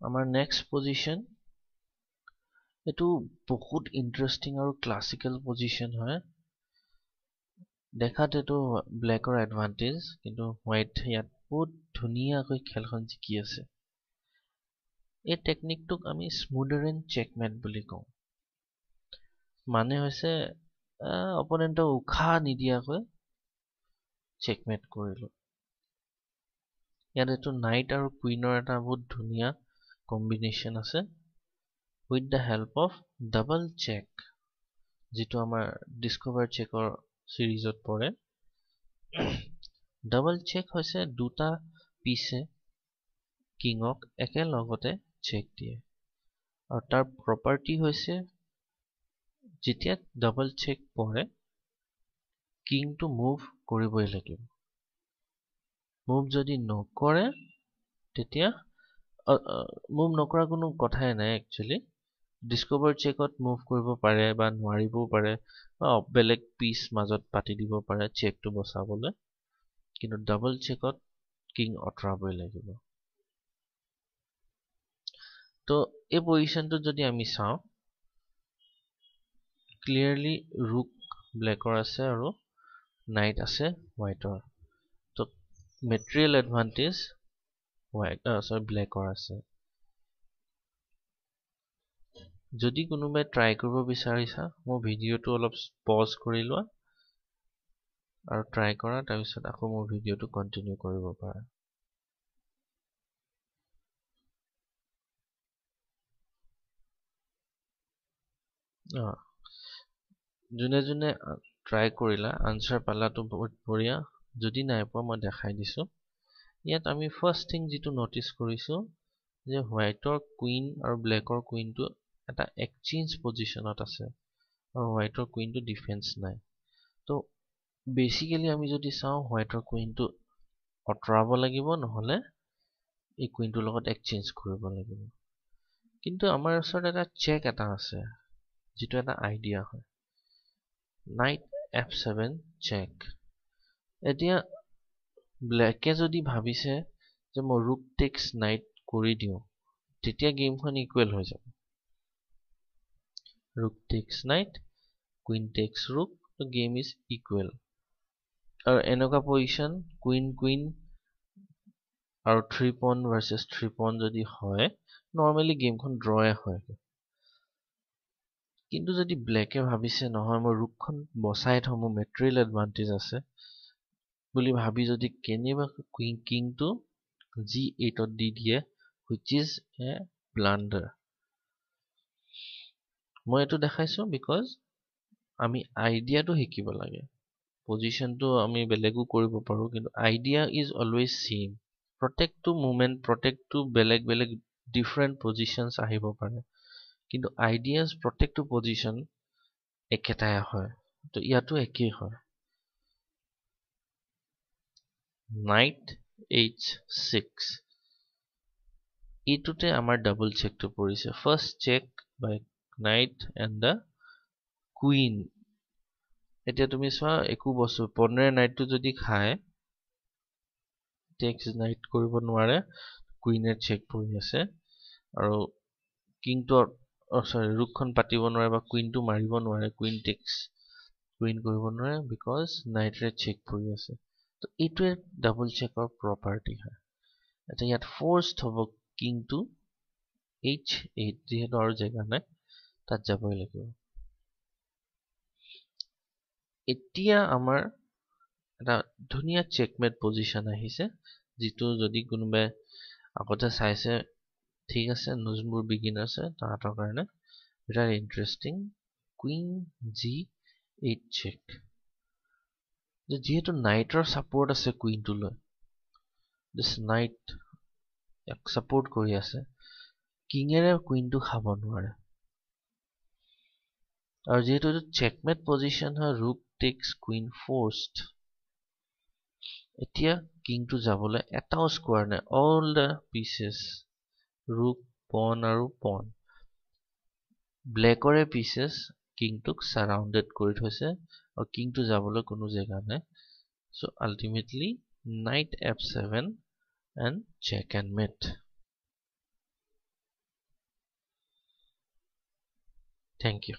আমাৰ next position এটো বহুত ইন্টাৰেষ্টিং আৰু ক্লাছিকেল পজিশন হয় দেখাত এটো ব্লেকৰ এডভান্টেজ কিন্তু হোৱাইট ইয়াত বহুত ধুনীয়াকৈ খেলখন জিকি আছে এই টেকনিকটোক আমি স্মুডাৰ এণ্ড চেকমেট বুলি কওঁ মানে হৈছে অপোনেণ্টক উখা নিদিয়াকৈ চেকমেট কৰিলো ইয়াত এটো নাইট আৰু কুইনৰ এটা বহুত ধুনীয়া কম্বিনেশ্যন আছে with the help of double check যিটো আমাৰ ডিস্কভাৰ চেকৰ সিৰিজত পৰে ডাবল চেক হৈছে দুটা পিছে কিংক একেলগতে চেক দিয়ে আৰু তাৰ প্ৰপাৰ্টি হৈছে যেতিয়া ডাবল চেক পৰে কিংটো মুভ কৰিবই লাগিব মুভ যদি নকৰে তেতিয়া মুভ নকৰা কোনো কথাই নাই একচুয়ালি ডিস্কভাৰ চেকত মুভ কৰিব পাৰে বা নোৱাৰিবও পাৰে বা বেলেগ পিচ মাজত পাতি দিব পাৰে চেকটো বচাবলৈ কিন্তু ডাবল চেকত কিং অতৰাবই লাগিব তো এই পজিশনটো যদি আমি চাওঁ ক্লিয়াৰলি ৰুক ব্লেকৰ আছে আৰু নাইট আছে হোৱাইটৰ তো মেটেৰিয়েল এডভান্টেজ হোৱাইট ব্লেকৰ আছে যদি কোনোবাই ট্ৰাই কৰিব বিচাৰিছা মোৰ ভিডিঅ'টো অলপ পজ কৰি লোৱা আৰু ট্ৰাই কৰা তাৰপিছত আকৌ মোৰ ভিডিঅ'টো কন্টিনিউ কৰিব পাৰা যোনে যোনে ট্ৰাই কৰিলা আনসাৰ পালাটো বহুত বঢ়িয়া যদি নাই পোৱা মই দেখাই দিছো ইয়াত আমি ফাৰ্ষ্ট থিং যিটো নটিচ কৰিছো যে হোৱাইটৰ কুইন আৰু ব্লেকৰ কুইনটো এটা এক্সচেঞ্জ পজিশনত আছে আৰু হোৱাইটৰ কুইনটো ডিফেন্স নাই তো বেসিক্যালি আমি যদি চাওঁ হোৱাইটৰ কুইনটো অতৰাব লাগিব নহলে এই কুইনটোৰ লগত এক্সচেঞ্জ কৰিব লাগিব কিন্তু আমাৰ ওচৰত এটা চেক এটা আছে যিটো এটা আইডিয়া হয় নাইট f7 চেক এতিয়া ব্লেকে যদি ভাবিছে যে মই ৰুক টেক্স নাইট কৰি দিও তেতিয়া গেমখন ইকুৱেল হৈ যাব ৰুক টেক্স নাইট কুইন টেক্স ৰুক তো গেম ইজ ইকুৱেল আৰু এনেকুৱা পজিশন কুইন কুইন আৰু 3 পন ভাৰ্সেস 3 পন যদি হয় নৰমালি গেমখন ড্ৰয়ে হয় কিন্তু যদি ব্লেকে ভাবিছে নহয় মই ৰুকখন বসাই থম মেটেৰিয়েল এডভান্টেজ আছে বুলি ভাবি যদি কেনিবা কুইন কিংটো g8 ত দি দিয়ে which is a blunder মই এটো দেখাইছো because আমি আইডিয়াটো শিকিব লাগে পজিশনটো আমি বেলেগো কৰিব পাৰো কিন্তু আইডিয়া ইজ অলৱেজ সেম প্ৰত্যেকটো মুভমেন্ট প্ৰত্যেকটো বেলেগ বেলেগ ডিফাৰেন্ট পজিশনস আহিব পাৰে কিন্তু আইডিয়াস প্ৰত্যেকটো পজিশন একেটাই হয় তো ইয়াতো একেই হয় knight h6 ইটোতে আমাৰ ডাবল চেকটো পৰিছে first check by knight and the queen এতিয়া তুমি চোৱা একো বস্তু পনে নাইটটো যদি খায় টেক্স নাইট কৰিব নোৱাৰে কুইনে চেক পৰি আছে আৰু কিংটো সৰি ৰুকখন পাতিব নোৱাৰে বা কুইনটো মাৰিব নোৱাৰে কুইন টেক্স কুইন কৰিব নোৱাৰে বিকজ নাইটৰে চেক পৰি আছে তো এইটোৱে ডাবল চেকৰ প্ৰপাৰ্টি হয় এটা ইয়াত ফোৰ্সড হ'ব কিংটো h8 যেহেতু আৰু জেগা নাই তাত যাবই লাগিব এতিয়া আমাৰ এটা ধুনীয়া চেকমেট পজিশন আহিছে যিটো যদি কোনোবাই আগতে চাইছে ঠিক আছে নজমুৰ বিগিন আছে তাহাঁতৰ কাৰণে very interesting queen g8 check যেহেতু নাইটৰ সাপোৰ্ট আছে কুইনটো লৈ this knight এক সাপোৰ্ট কৰি আছে কিংেৰে কুইনটো খাব নোৱাৰে আৰু যেহেতু চেকমেট পজিশন হয় ৰুক টেক্স কুইন ফোৰ্সড এতিয়া কিংটো যাবলৈ এটাও স্কোৱাৰ নাই অল দা পিসেস ৰুক পন আৰু পন ব্লেকৰে পিসেস কিংটোক সাৰাউণ্ডেড কৰি থৈছে আৰু কিংটো যাবলৈ কোনো জেগা নাই so ultimately knight f7 and check and mate thank U